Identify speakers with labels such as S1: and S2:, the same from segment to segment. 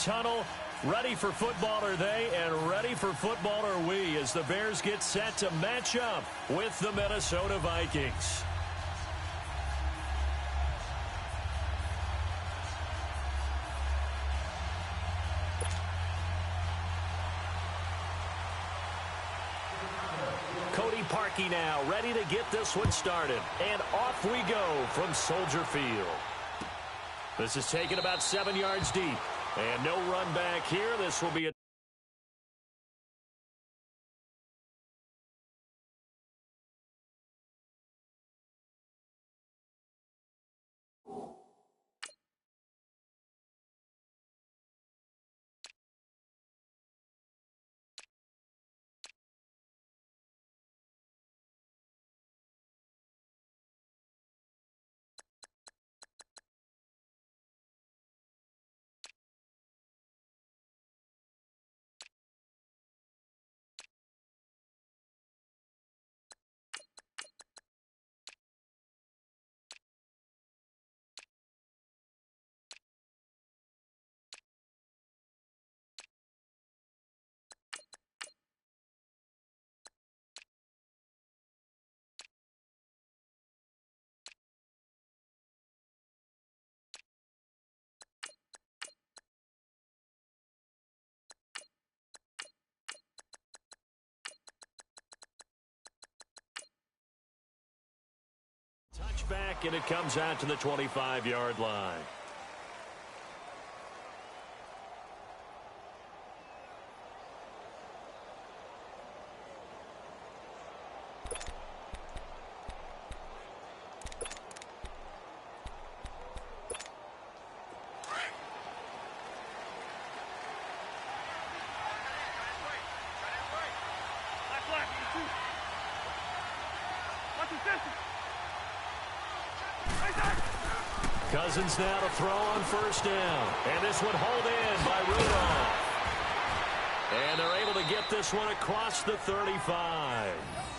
S1: tunnel. Ready for football are they, and ready for football are we as the Bears get set to match up with the Minnesota Vikings. Parkey now, ready to get this one started. And off we go from Soldier Field. This is taken about 7 yards deep. And no run back here. This will be a touchback, and it comes out to the 25-yard line. Cousins now to throw on first down. And this one hauled in by Rudolph. And they're able to get this one across the 35.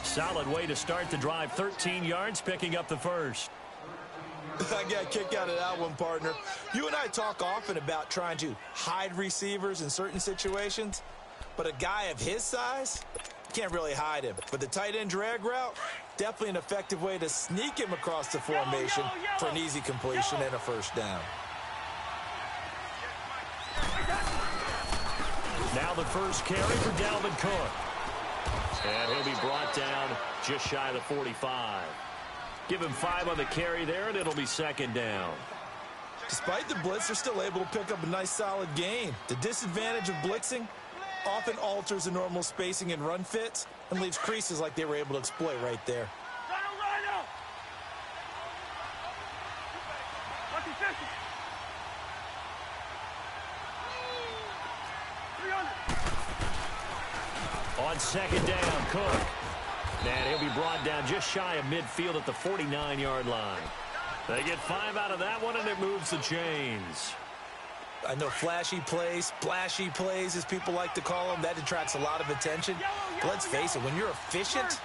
S1: Solid way to start the drive. 13 yards, picking up the first.
S2: I got a kick out of that one, partner. You and I talk often about trying to hide receivers in certain situations. But a guy of his size, can't really hide him. But the tight end drag route, definitely an effective way to sneak him across the formation for an easy completion and a first down.
S1: Now the first carry for Dalvin Cook. And he'll be brought down just shy of the 45. Give him 5 on the carry there, and it'll be second down.
S2: Despite the blitz, they're still able to pick up a nice solid gain. The disadvantage of blitzing often alters the normal spacing and run fits and leaves creases like they were able to exploit right there.
S1: On second down, Cook. And he'll be brought down just shy of midfield at the 49-yard line. They get 5 out of that one, and it moves the chains.
S2: I know flashy plays, splashy plays, as people like to call them, that attracts a lot of attention. But let's face it, when you're efficient,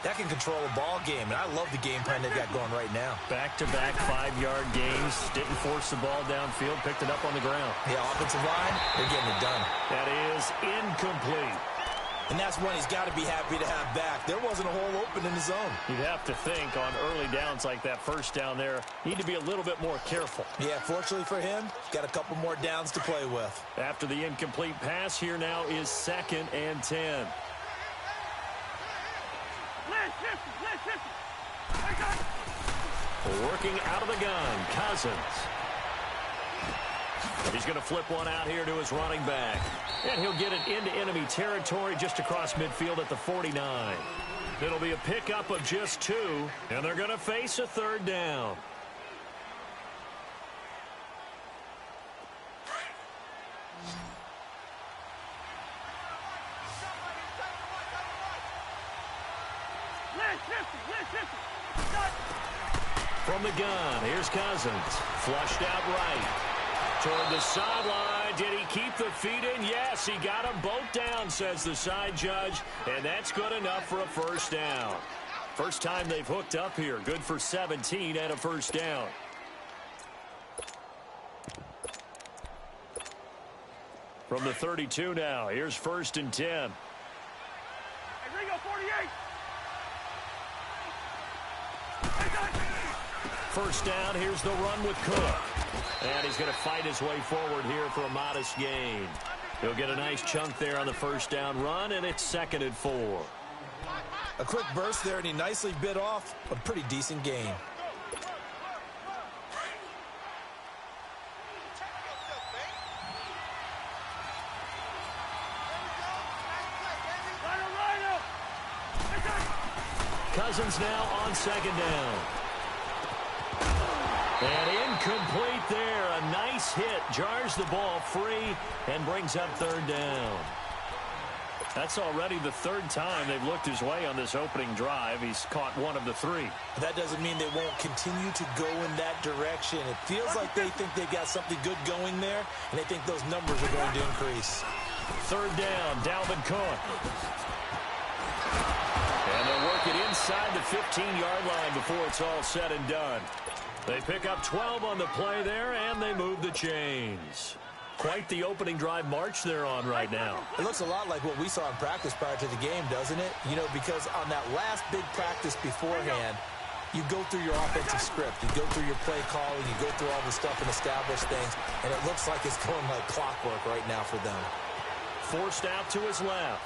S2: that can control a ball game. And I love the game plan they've got going right now.
S1: Back-to-back 5-yard gains. Didn't force the ball downfield. Picked it up on the ground.
S2: Yeah, offensive line, they're getting it done.
S1: That is incomplete.
S2: And that's one he's got to be happy to have back. There wasn't a hole open in the zone.
S1: You'd have to think on early downs like that first down there, need to be a little bit more careful.
S2: Yeah, fortunately for him, got a couple more downs to play with.
S1: After the incomplete pass, here now is 2nd and 10. Working out of the gun, Cousins. He's going to flip one out here to his running back. And he'll get it into enemy territory just across midfield at the 49. It'll be a pickup of just 2, and they're going to face a 3rd down. From the gun, here's Cousins. Flushed out right. Toward the sideline. Did he keep the feet in? Yes, he got them both down, says the side judge. And that's good enough for a first down. First time they've hooked up here. Good for 17 and a first down. From the 32 now, here's 1st and 10.
S3: Hey, Ringo, 48.
S1: First down, here's the run with Cook. And he's going to fight his way forward here for a modest gain. He'll get a nice chunk there on the first down run, and it's 2nd and 4.
S2: A quick burst there, and he nicely bit off a pretty decent gain.
S1: Cousins now on 2nd down. And incomplete there. A nice hit. Jars the ball free and brings up 3rd down. That's already the 3rd time they've looked his way on this opening drive. He's caught 1 of the 3.
S2: That doesn't mean they won't continue to go in that direction. It feels like they think they've got something good going there, and they think those numbers are going to increase.
S1: 3rd down, Dalvin Cook. And they'll work it inside the 15-yard line before it's all said and done. They pick up 12 on the play there, and they move the chains. Quite the opening drive march they're on right now.
S2: It looks a lot like what we saw in practice prior to the game, doesn't it? You know, because on that last big practice beforehand, you go through your offensive script. You go through your play calling. You go through all the stuff and establish things. And it looks like it's going like clockwork right now for them.
S1: Forced out to his left.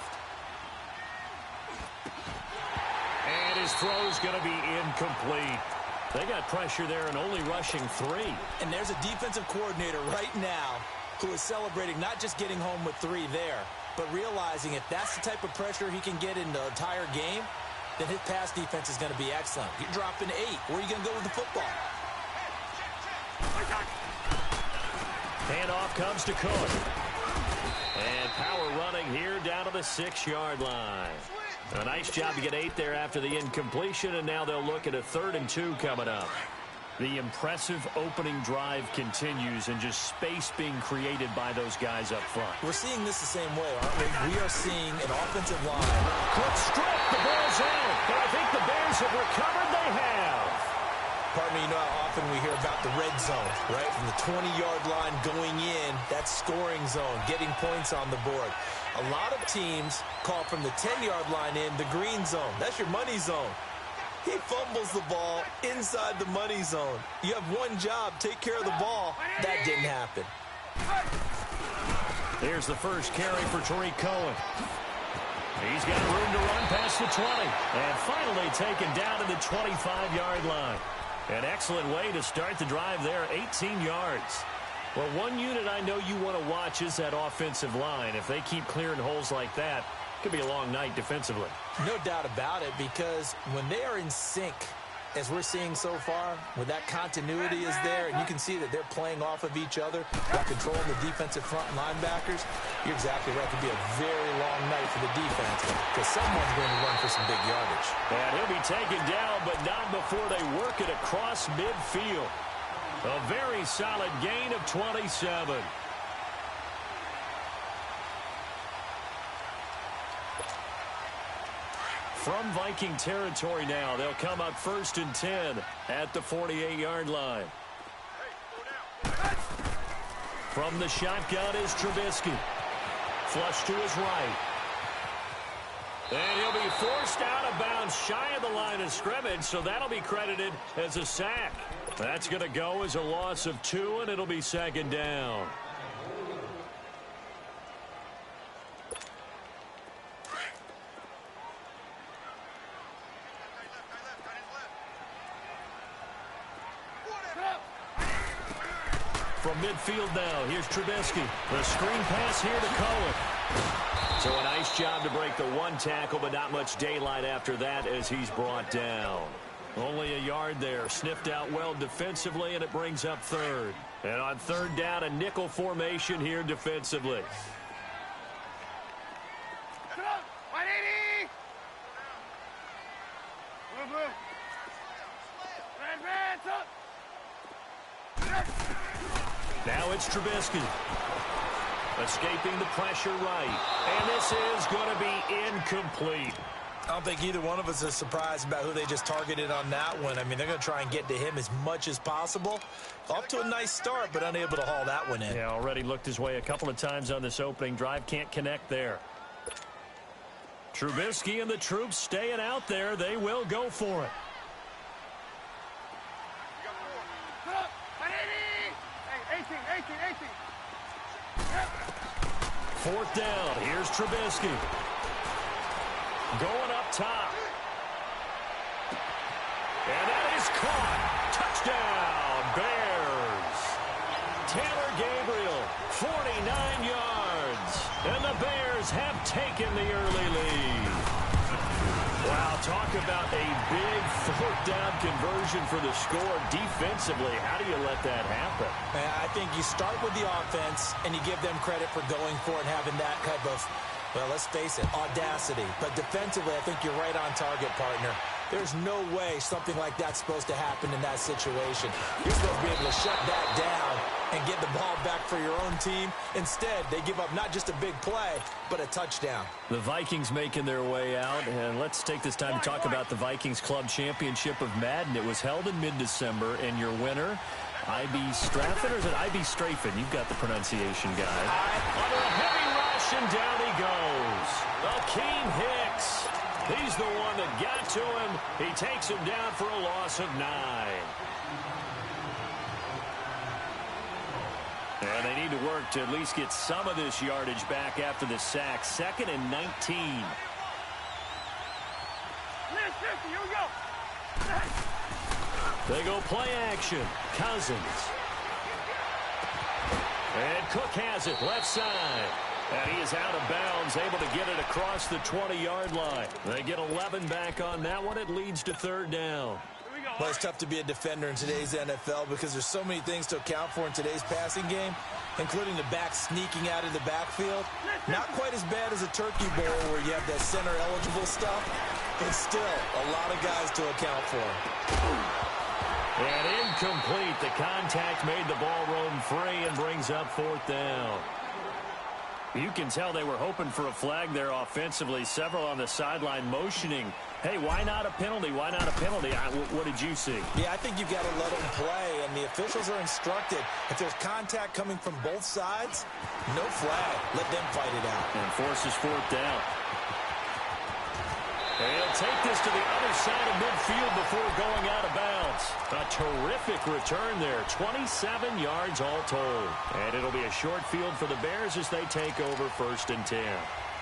S1: And his throw's going to be incomplete. They got pressure there and only rushing 3.
S2: And there's a defensive coordinator right now who is celebrating not just getting home with 3 there, but realizing if that's the type of pressure he can get in the entire game, then his pass defense is going to be excellent. You're dropping 8. Where are you going to go with the football?
S1: Handoff comes to Cook. And power running here down to the 6-yard line. A nice job to get 8 there after the incompletion, and now they'll look at a 3rd and 2 coming up. The impressive opening drive continues, and just space being created by those guys up front.
S2: We're seeing this the same way, aren't we? We are seeing an offensive line.
S1: Cook strip, the ball's out, but I think the Bears have recovered. They have.
S2: Pardon me, you know how often we hear about the red zone, right? From the 20-yard line going in, that scoring zone, getting points on the board. A lot of teams call from the 10-yard line in the green zone. That's your money zone. He fumbles the ball inside the money zone. You have one job, take care of the ball. That didn't happen.
S1: Here's the first carry for Tariq Cohen. He's got room to run past the 20. And finally taken down to the 25-yard line. An excellent way to start the drive there, 18 yards. Well, one unit I know you want to watch is that offensive line. If they keep clearing holes like that, it could be a long night defensively.
S2: No doubt about it, because when they are in sync, as we're seeing so far, when that continuity is there, and you can see that they're playing off of each other while controlling the defensive front linebackers, you're exactly right. It could be a very long night for the defense because someone's going to run for some big yardage.
S1: And he'll be taken down, but not before they work it across midfield. A very solid gain of 27. From Viking territory now, they'll come up 1st and 10 at the 48-yard line. From the shotgun is Trubisky. Flush to his right. And he'll be forced out of bounds shy of the line of scrimmage, so that'll be credited as a sack. That's going to go as a loss of 2, and it'll be 2nd down. From midfield now, here's Trubisky. The screen pass here to Cohen. So a nice job to break the 1 tackle, but not much daylight after that as he's brought down. Only a yard there. Sniffed out well defensively, and it brings up 3rd. And on 3rd down, a nickel formation here defensively. Now it's Trubisky. Escaping the pressure right. And this is going to be incomplete.
S2: I don't think either one of us is surprised about who they just targeted on that one. I mean, they're going to try and get to him as much as possible. Off to a nice start, but unable to haul that one in.
S1: Yeah, already looked his way a couple of times on this opening drive. Can't connect there. Trubisky and the troops staying out there. They will go for it. Fourth down. Here's Trubisky. Going up top. And that is caught. Touchdown, Bears. Taylor Gabriel, 49 yards. And the Bears have taken the early lead. Wow, talk about a big fourth down conversion for the score. Defensively, how do you let that happen?
S2: I think you start with the offense, and you give them credit for going for it and having that type of, well, let's face it, audacity. But defensively, I think you're right on target, partner. There's no way something like that's supposed to happen in that situation. You're supposed to be able to shut that down and get the ball back for your own team. Instead, they give up not just a big play, but a touchdown.
S1: The Vikings making their way out, and let's take this time to talk about the Vikings Club Championship of Madden. It was held in mid-December, and your winner, I.B. Straffen, or is it I.B. Strafen? You've got the pronunciation, guy. Under a heavy rush, and down he goes. Akeem Hicks. He's the one that got to him. He takes him down for a loss of 9. And they need to work to at least get some of this yardage back after the sack. 2nd and 19.
S3: Here we go.
S1: They go play action. Cousins. And Cook has it left side. And he is out of bounds, able to get it across the 20-yard line. They get 11 back on that one. It leads to 3rd down.
S2: Well, it's tough to be a defender in today's NFL because there's so many things to account for in today's passing game, including the back sneaking out of the backfield. Not quite as bad as a turkey bowl where you have that center-eligible stuff, but still a lot of guys to account for.
S1: And incomplete. The contact made the ball roam free and brings up 4th down. You can tell they were hoping for a flag there offensively. Several on the sideline motioning. Hey, why not a penalty? Why not a penalty? What did you see?
S2: Yeah, I think you've got to let them play, and the officials are instructed. If there's contact coming from both sides, no flag. Let them fight it out.
S1: And forces 4th down. And he'll take this to the other side of midfield before going out of bounds. A terrific return there. 27 yards all told. And it'll be a short field for the Bears as they take over 1st and 10.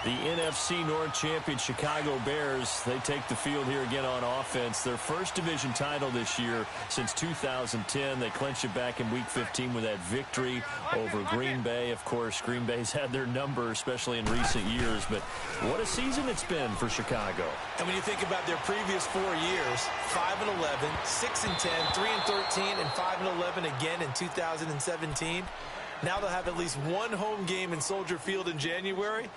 S1: The NFC North champion Chicago Bears, they take the field here again on offense. Their first division title this year since 2010. They clinched it back in Week 15 with that victory over Green Bay. Of course, Green Bay's had their number, especially in recent years. But what a season it's been for Chicago.
S2: And when you think about their previous 4 years, 5-11, 6-10, 3-13, and 5-11 again in 2017. Now they'll have at least one home game in Soldier Field in January.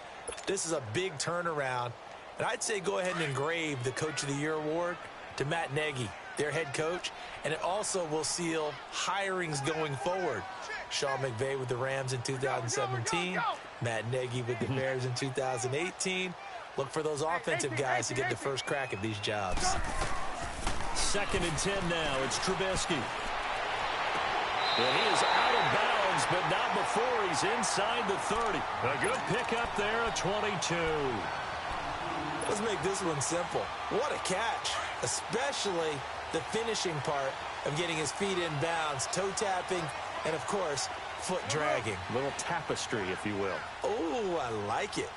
S2: This is a big turnaround. And I'd say go ahead and engrave the Coach of the Year award to Matt Nagy, their head coach. And it also will seal hirings going forward. Sean McVay with the Rams in 2017. Matt Nagy with the Bears in 2018. Look for those offensive guys to get the first crack at these jobs.
S1: 2nd and 10 now. It's Trubisky. And he is out of bounds, but not before he's inside the 30. A good pickup there, a 22.
S2: Let's make this one simple. What a catch, especially the finishing part of getting his feet in bounds, toe tapping, and, of course, foot dragging.
S1: A little tapestry, if you will.
S2: Oh, I like it.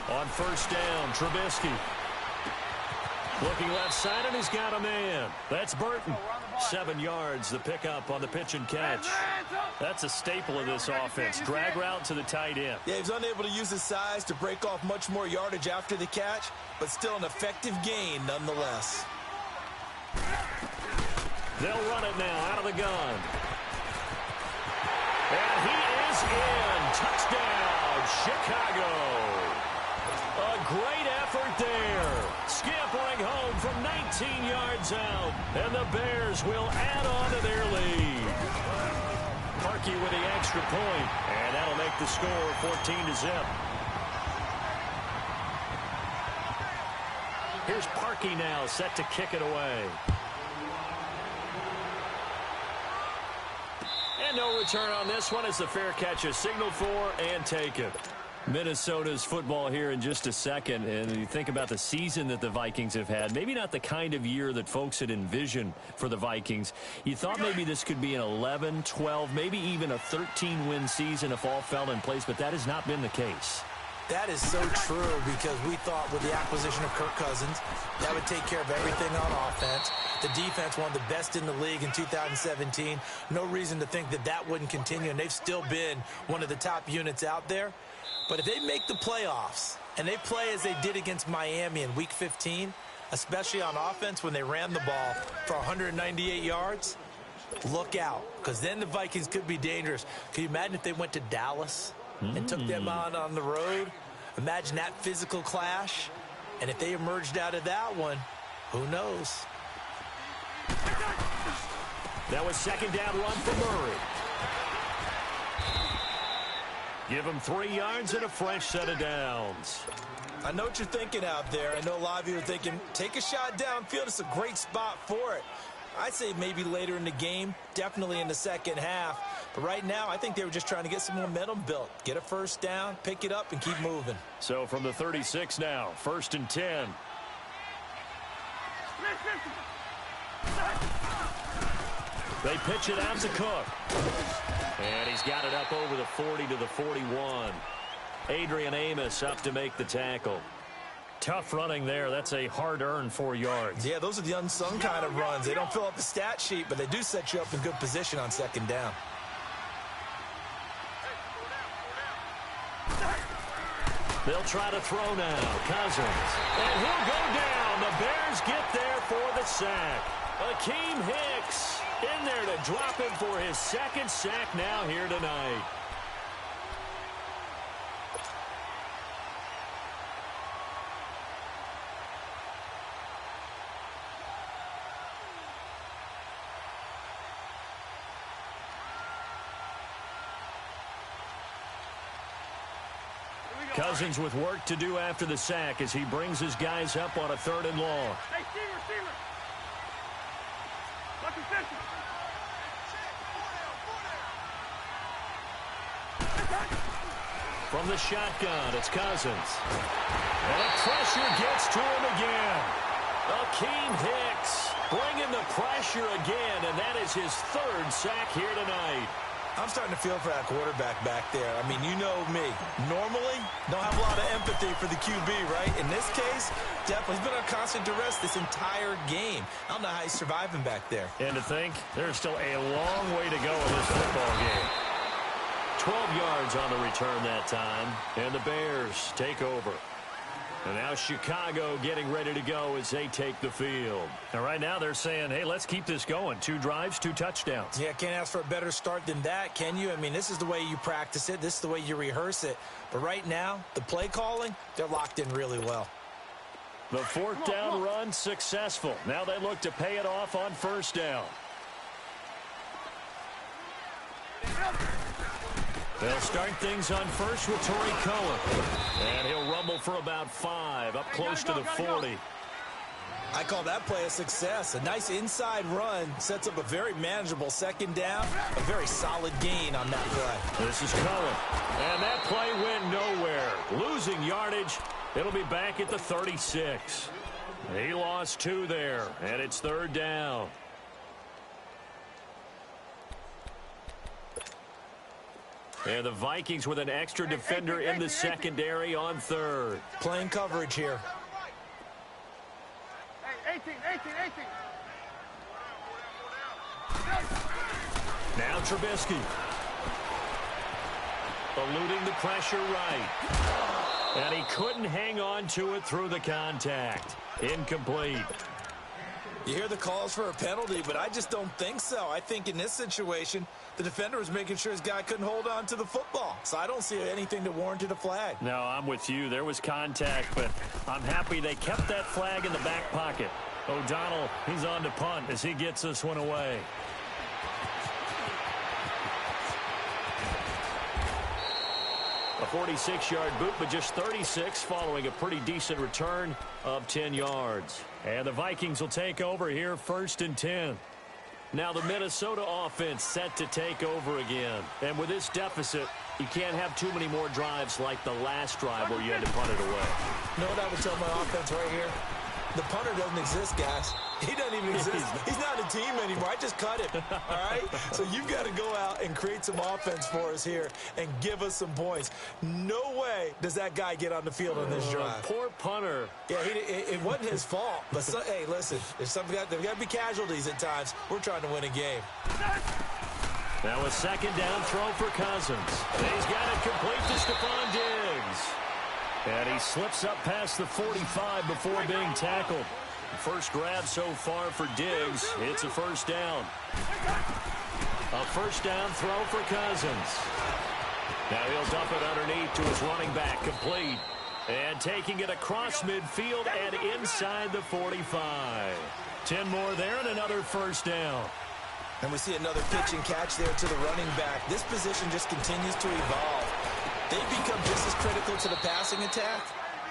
S1: On 1st down, Trubisky. Looking left side, and he's got a man. That's Burton. 7 yards, the pickup on the pitch and catch. That's a staple of this offense. Drag route to the tight end.
S2: Yeah, he was unable to use his size to break off much more yardage after the catch, but still an effective gain nonetheless.
S1: They'll run it now out of the gun. And he is in. Touchdown, Chicago. A great effort there. Scampering home from 19 yards out. And the Bears will add on to their lead. Parkey with the extra. extra point, and that'll make the score 14-0. Here's Parkey now, set to kick it away. And no return on this one as the fair catch is signaled for and taken. Minnesota's football here in just a second, and you think about the season that the Vikings have had, maybe not the kind of year that folks had envisioned for the Vikings. You thought maybe this could be an 11, 12, maybe even a 13-win season if all fell in place, but that has not been the case.
S2: That is so true because we thought with the acquisition of Kirk Cousins, that would take care of everything on offense. The defense, one of the best in the league in 2017. No reason to think that that wouldn't continue, and they've still been one of the top units out there. But if they make the playoffs and they play as they did against Miami in Week 15, especially on offense when they ran the ball for 198 yards, look out, because then the Vikings could be dangerous. Can you imagine if they went to Dallas and took them on the road? Imagine that physical clash. And if they emerged out of that one, who knows?
S1: That was second down run for Murray. Give him 3 yards and a fresh set of downs.
S2: I know what you're thinking out there. I know a lot of you are thinking, take a shot downfield. It's a great spot for it. I'd say maybe later in the game, definitely in the second half. But right now, I think they were just trying to get some momentum built. Get a first down, pick it up, and keep moving.
S1: So from the 36 now, 1st and 10. They pitch it out to Cook. And he's got it up over the 40 to the 41. Adrian Amos up to make the tackle. Tough running there. That's a hard-earned 4 yards.
S2: Yeah, those are the unsung kind of runs. They don't fill up the stat sheet, but they do set you up in good position on second down.
S1: They'll try to throw now. Cousins. And he'll go down. The Bears get there for the sack. Akeem Hicks in there to drop him for his second sack now here tonight. Cousins with work to do after the sack as he brings his guys up on a 3rd and long.
S3: Hey, receiver. Lucky 50.
S1: From the shotgun, it's Cousins. And the pressure gets to him again. Akeem Hicks bringing the pressure again, and that is his 3rd sack here tonight.
S2: I'm starting to feel for that quarterback back there. I mean, you know me. Normally, don't have a lot of empathy for the QB, right? In this case, definitely. He's been on constant duress this entire game. I don't know how he's surviving back there.
S1: And to think, there's still a long way to go in this football game. 12 yards on the return that time, and the Bears take over. And now Chicago getting ready to go as they take the field. And right now they're saying, hey, let's keep this going. 2 drives, 2 touchdowns.
S2: Yeah, can't ask for a better start than that, can you? I mean, this is the way you practice it. This is the way you rehearse it. But right now, the play calling, they're locked in really well.
S1: The 4th down run successful. Now they look to pay it off on 1st down. They'll start things on first with Torrey Cohen. And he'll rumble for about 5, up close to the 40.
S2: I call that play a success. A nice inside run sets up a very manageable second down. A very solid gain on that play.
S1: This is Cohen. And that play went nowhere. Losing yardage. It'll be back at the 36. He lost 2 there, and it's 3rd down. And the Vikings with an extra defender in the secondary on 3rd.
S2: Playing coverage here.
S3: Hey, 18.
S1: Now Trubisky. Eluding the pressure right. And he couldn't hang on to it through the contact. Incomplete.
S2: You hear the calls for a penalty, but I just don't think so. I think in this situation, the defender was making sure his guy couldn't hold on to the football. So I don't see anything that warranted a flag.
S1: No, I'm with you. There was contact, but I'm happy they kept that flag in the back pocket. O'Donnell, he's on to punt as he gets this one away. 46-yard boot, but just 36 following a pretty decent return of 10 yards. And the Vikings will take over here, 1st and 10. Now the Minnesota offense set to take over again. And with this deficit, you can't have too many more drives like the last drive where you had to punt it away.
S2: You know what I would tell my offense right here? The punter doesn't exist, guys. He doesn't even exist. He's not a team anymore. I just cut him, all right? So you've got to go out and create some offense for us here and give us some points. No way does that guy get on the field on this drive.
S1: Poor punter.
S2: Yeah, it wasn't his fault. But, hey, listen, there's got to be casualties at times. We're trying to win a game.
S1: Now a 2nd down throw for Cousins. And he's got it complete to Stephon Diggs. And he slips up past the 45 before being tackled. First grab so far for Diggs. It's a 1st down. A 1st down throw for Cousins. Now he'll dump it underneath to his running back, complete. And taking it across midfield and inside the 45. 10 more there and another 1st down.
S2: And we see another pitch and catch there to the running back. This position just continues to evolve. They become just as critical to the passing attack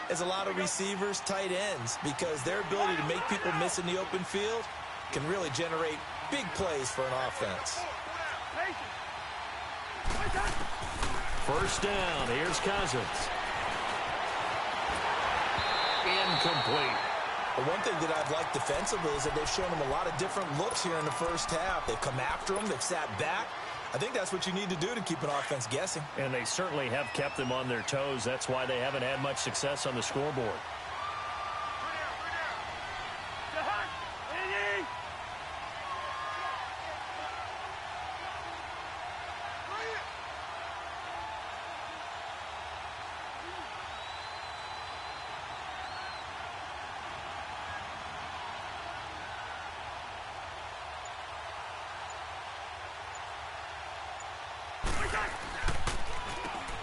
S2: as a lot of receivers, tight ends, because their ability to make people miss in the open field can really generate big plays for an offense.
S1: 1st down. Here's Cousins. Incomplete.
S2: But one thing that I've liked defensively is that they've shown them a lot of different looks here in the first half. They've come after them. They've sat back. I think that's what you need to do to keep an offense guessing.
S1: And they certainly have kept them on their toes. That's why they haven't had much success on the scoreboard.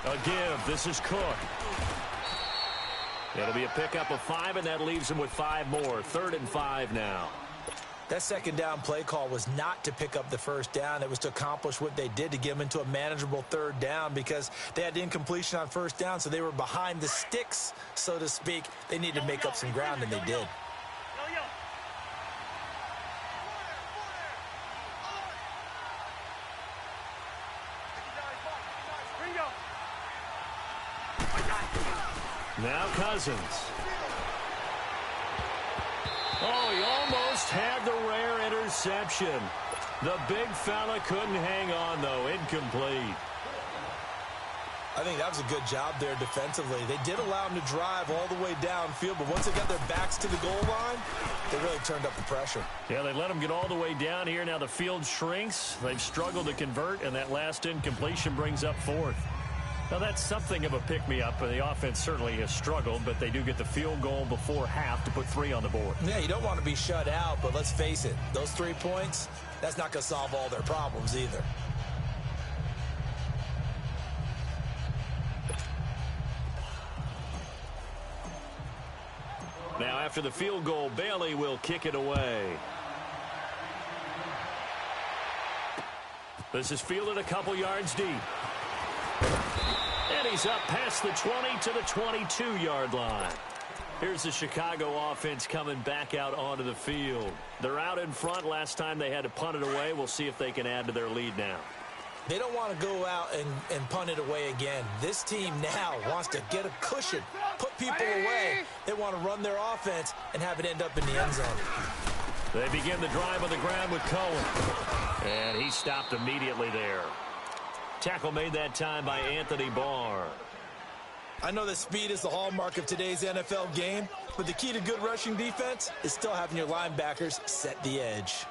S1: A give. This is Cook. It'll be a pickup of 5, and that leaves him with 5 more. 3rd and 5 now.
S2: That 2nd down play call was not to pick up the 1st down. It was to accomplish what they did, to get them into a manageable 3rd down, because they had the incompletion on 1st down, so they were behind the sticks, so to speak. They needed to make up some ground, and they did.
S1: Now Cousins. Oh, he almost had the rare interception. The big fella couldn't hang on, though. Incomplete.
S2: I think that was a good job there defensively. They did allow him to drive all the way downfield, but once they got their backs to the goal line, they really turned up the pressure.
S1: Yeah, they let him get all the way down here. Now the field shrinks. They've struggled to convert, and that last incompletion brings up 4th. Now, that's something of a pick-me-up, and the offense certainly has struggled, but they do get the field goal before half to put 3 on the board.
S2: Yeah, you don't want to be shut out, but let's face it, those 3 points, that's not going to solve all their problems either.
S1: Now, after the field goal, Bailey will kick it away. This is fielded a couple yards deep. And he's up past the 20 to the 22-yard line. Here's the Chicago offense coming back out onto the field. They're out in front. Last time they had to punt it away. We'll see if they can add to their lead now.
S2: They don't want to go out and punt it away again. This team now wants to get a cushion, put people away. They want to run their offense and have it end up in the end zone.
S1: They begin the drive on the ground with Cohen. And he stopped immediately there. Tackle made that time by Anthony Barr.
S2: I know that speed is the hallmark of today's NFL game, but the key to good rushing defense is still having your linebackers set the edge.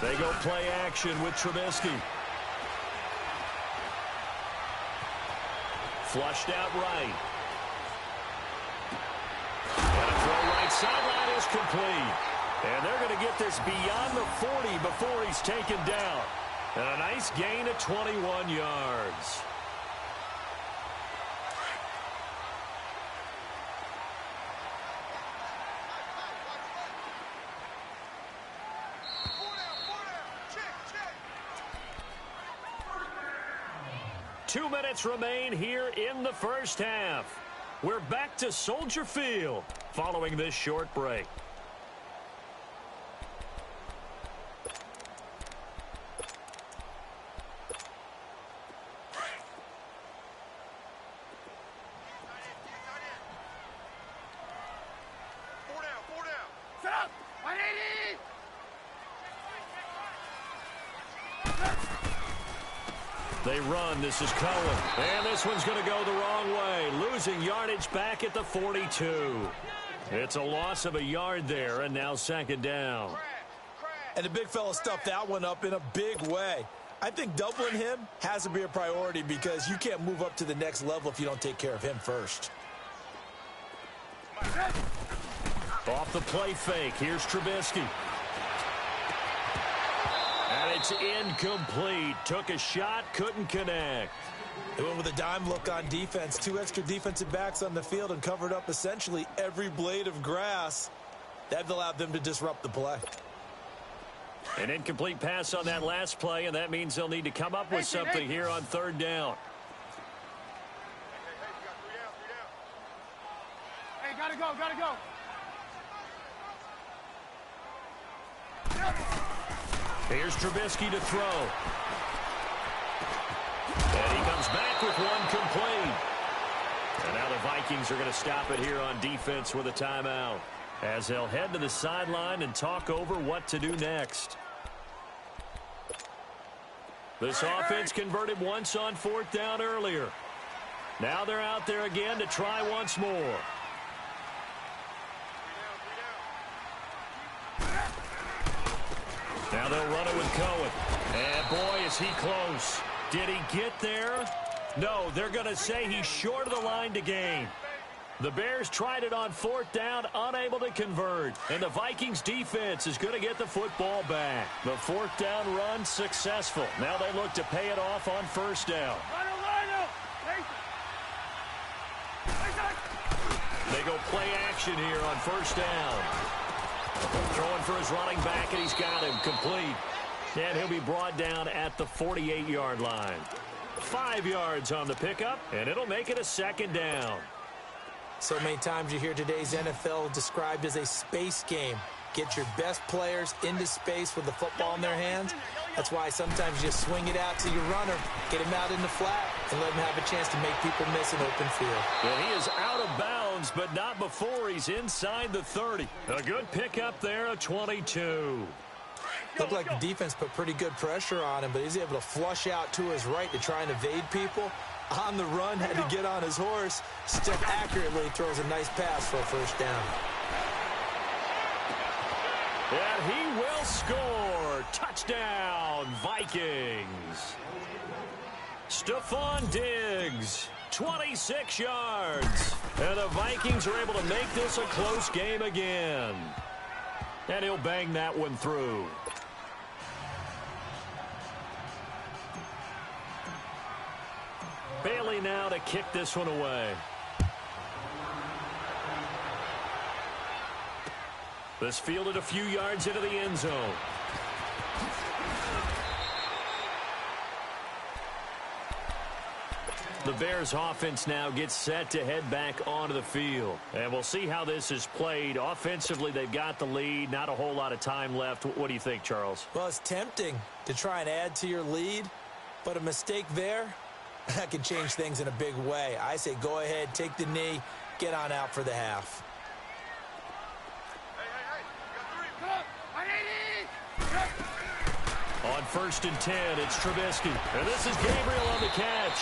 S1: They go play action with Trubisky. Flushed out right. And a throw right sideline is complete. And they're going to get this beyond the 40 before he's taken down. And a nice gain of 21 yards. Two minutes remain here in the first half. We're back to Soldier Field following this short break.
S3: Set up! 180!
S1: They run. This is Cohen. And this one's going to go the wrong way. Losing yardage back at the 42. It's a loss of a yard there, and now second down.
S2: And the big fella stuffed that one up in a big way. I think doubling him has to be a priority because you can't move up to the next level if you don't take care of him first.
S1: Off the play fake. Here's Trubisky. And it's incomplete. Took a shot, couldn't connect.
S2: They went with a dime look on defense. Two extra defensive backs on the field and covered up essentially every blade of grass. That allowed them to disrupt the play.
S1: An incomplete pass on that last play, and that means they'll need to come up with something here on third down.
S3: Hey, gotta go, gotta go.
S1: Here's Trubisky to throw. And he comes back with one complete. And now the Vikings are going to stop it here on defense with a timeout, as they'll head to the sideline and talk over what to do next. This offense converted once on fourth down earlier. Now they're out there again to try once more. Now they'll run it with Cohen. And boy, is he close. Did he get there? No, they're going to say he's short of the line to gain. The Bears tried it on fourth down, unable to convert. And the Vikings defense is going to get the football back. The fourth down run successful. Now they look to pay it off on first down. They go play action here on first down. Throwing for his running back, and he's got him complete. And he'll be brought down at the 48-yard line. 5 yards on the pickup, and it'll make it a second down.
S2: So many times you hear today's NFL described as a space game. Get your best players into space with the football in their hands. That's why sometimes you just swing it out to your runner, get him out in the flat, and let him have a chance to make people miss an open field.
S1: And he is out of bounds, but not before he's inside the 30. A good pickup there of 22.
S2: Looked like the defense put pretty good pressure on him, but he's able to flush out to his right to try and evade people. On the run, had to get on his horse, step accurately, throws a nice pass for a first down.
S1: And he will score. Touchdown, Vikings. Stephon Diggs, 26 yards. And the Vikings are able to make this a close game again. And he'll bang that one through. Bailey now to kick this one away. This fielded a few yards into the end zone. The Bears offense now gets set to head back onto the field. And we'll see how this is played. Offensively, they've got the lead. Not a whole lot of time left. What do you think, Charles?
S2: Well, it's tempting to try and add to your lead, but a mistake there, that can change things in a big way. I say go ahead, take the knee, get on out for the half.
S1: On 1st and 10, it's Trubisky. And this is Gabriel on the catch.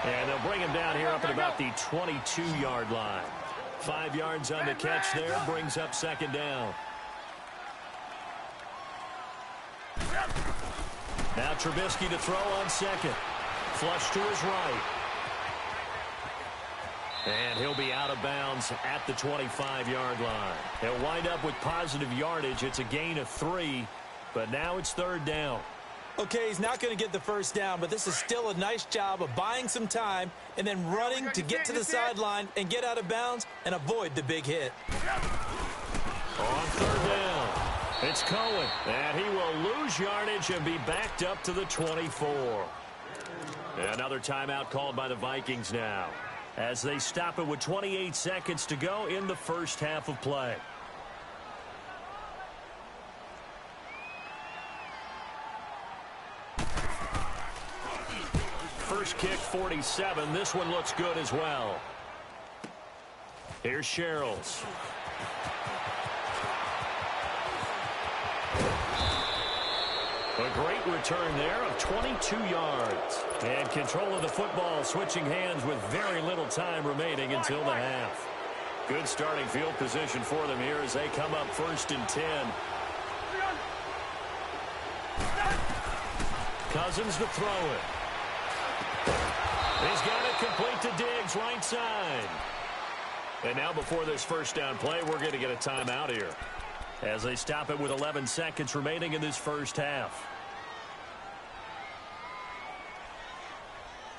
S1: And they'll bring him down here up at about the 22-yard line. 5 yards on the catch there, brings up second down. Now Trubisky to throw on second. Flush to his right. And he'll be out of bounds at the 25-yard line. He'll wind up with positive yardage. It's a gain of 3, but now it's third down.
S2: Okay, he's not going to get the first down, but this is still a nice job of buying some time and then running to get to the sideline and get out of bounds and avoid the big hit.
S1: On third down, it's Cohen, and he will lose yardage and be backed up to the 24. Another timeout called by the Vikings now, as they stop it with 28 seconds to go in the first half of play. First kick, 47. This one looks good as well. Here's Sherrills. A great return there of 22 yards. And control of the football, switching hands with very little time remaining until the half. Good starting field position for them here as they come up first and 10. Cousins to throw it. He's got it complete to Diggs, right side. And now before this first down play, we're going to get a timeout here, as they stop it with 11 seconds remaining in this first half.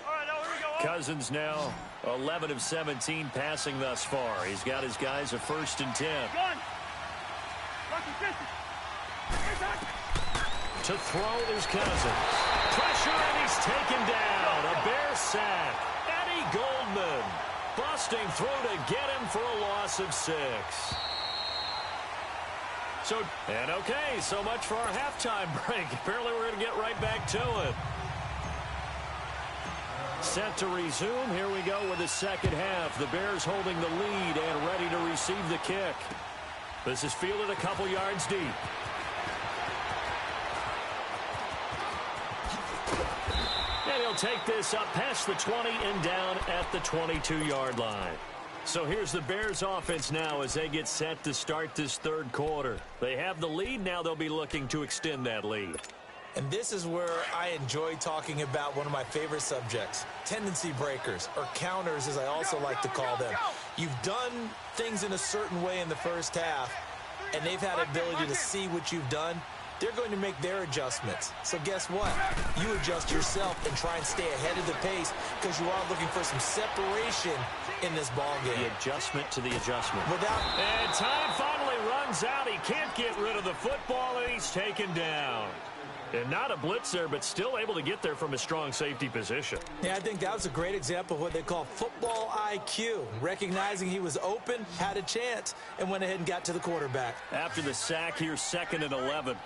S3: All right, now here we go.
S1: Cousins now 11 of 17 passing thus far. He's got his guys a first and 10.
S3: Gun. Rushing distance.
S1: To throw is Cousins. Pressure, and he's taken down. A Bear sack. Eddie Goldman busting through to get him for a loss of 6. So much for our halftime break. Apparently we're going to get right back to it. Set to resume. Here we go with the second half. The Bears holding the lead and ready to receive the kick. This is fielded a couple yards deep. And he'll take this up past the 20 and down at the 22-yard line. So here's the Bears offense now as they get set to start this third quarter. They have the lead. Now they'll be looking to extend that lead.
S2: And this is where I enjoy talking about one of my favorite subjects, tendency breakers, or counters as I also like to call them. You've done things in a certain way in the first half, and they've had ability to see what you've done. They're going to make their adjustments. So guess what? You adjust yourself and try and stay ahead of the pace because you are looking for some separation in this ball game.
S1: The adjustment to the adjustment.
S2: And
S1: time finally runs out. He can't get rid of the football, and he's taken down. And not a blitz there, but still able to get there from a strong safety position.
S2: Yeah, I think that was a great example of what they call football IQ. Recognizing he was open, had a chance, and went ahead and got to the quarterback.
S1: After the sack, here's 2nd and 11.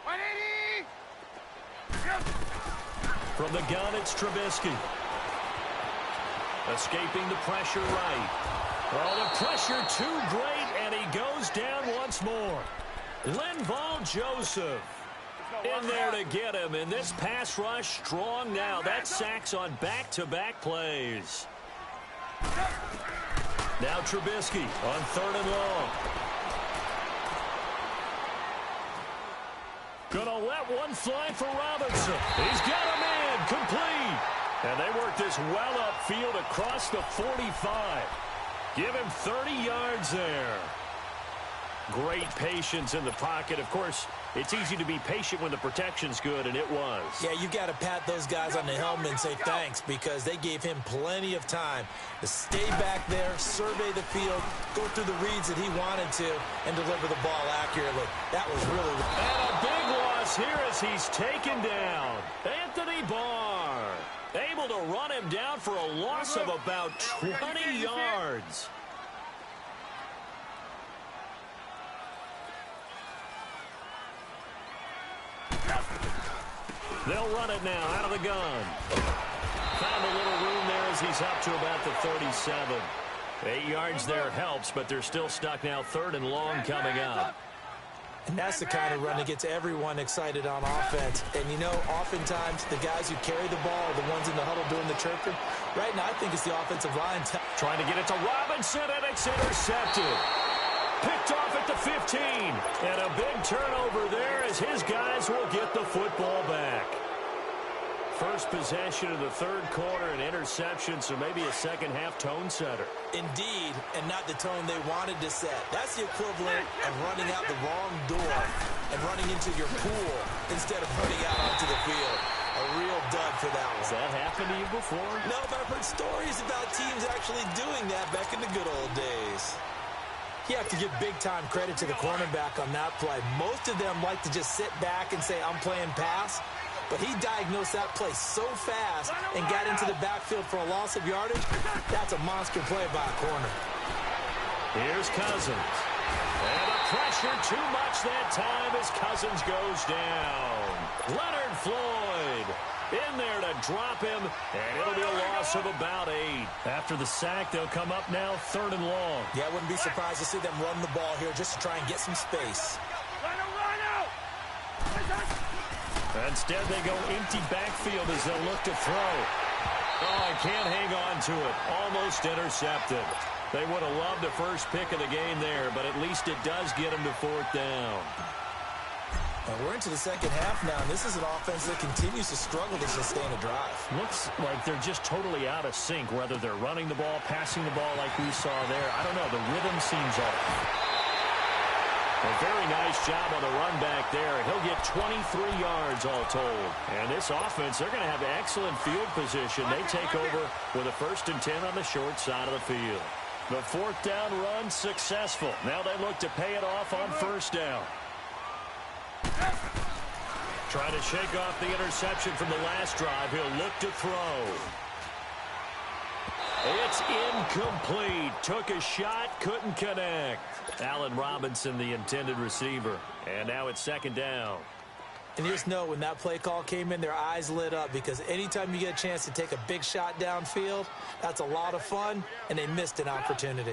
S3: 180.
S1: From the gun, it's Trubisky. Escaping the pressure right. Oh, the pressure too great, and he goes down once more. Linval Joseph in there to get him, and this pass rush strong now. That sack's on back-to-back plays. Now Trubisky on 3rd and long. Gonna let one fly for Robinson. He's got him in, complete. And they work this well upfield across the 45. Give him 30 yards there. Great patience in the pocket. Of course, it's easy to be patient when the protection's good, and it was.
S2: Yeah, you got to pat those guys on the helmet and say thanks because they gave him plenty of time to stay back there, survey the field, go through the reads that he wanted to, and deliver the ball accurately. That was really...
S1: And a big loss here as he's taken down. Anthony Barr able to run him down for a loss of about 20 yards. They'll run it now out of the gun. Found a little room there as he's up to about the 37. 8 yards there helps, but they're still stuck now. 3rd and long coming up.
S2: And that's the kind of run that gets everyone excited on offense. And, you know, oftentimes the guys who carry the ball are the ones in the huddle doing the chirping. Right now, I think it's the offensive line.
S1: Trying to get it to Robinson, and it's intercepted. Picked off at the 15. And a big turnover there as his guys will get the football back. First possession of the third quarter, an interception, so maybe a second-half tone setter.
S2: Indeed, and not the tone they wanted to set. That's the equivalent of running out the wrong door and running into your pool instead of running out onto the field. A real dud for that one.
S1: Has that happened to you before?
S2: No, but I've heard stories about teams actually doing that back in the good old days. You have to give big-time credit to the cornerback on that play. Most of them like to just sit back and say, I'm playing pass. But he diagnosed that play so fast and got into the backfield for a loss of yardage. That's a monster play by a corner.
S1: Here's Cousins. And the pressure too much that time as Cousins goes down. Leonard Floyd in there to drop him, and it'll be a loss of about 8. After the sack, they'll come up now 3rd and long.
S2: Yeah, I wouldn't be surprised to see them run the ball here just to try and get some space.
S1: Instead, they go empty backfield as they'll look to throw. Oh, I can't hang on to it. Almost intercepted. They would have loved the first pick of the game there, but at least it does get them to 4th down.
S2: And we're into the second half now, and this is an offense that continues to struggle to sustain a drive.
S1: Looks like they're just totally out of sync, whether they're running the ball, passing the ball like we saw there. I don't know. The rhythm seems off. A very nice job on the run back there. He'll get 23 yards all told. And this offense, they're going to have excellent field position. They take over with a 1st and 10 on the short side of the field. The 4th down run successful. Now they look to pay it off on 1st down. Trying to shake off the interception from the last drive. He'll look to throw. It's incomplete. Took a shot, couldn't connect. Allen Robinson, the intended receiver. And now it's 2nd down.
S2: And you just know when that play call came in, their eyes lit up, because anytime you get a chance to take a big shot downfield, that's a lot of fun, and they missed an opportunity.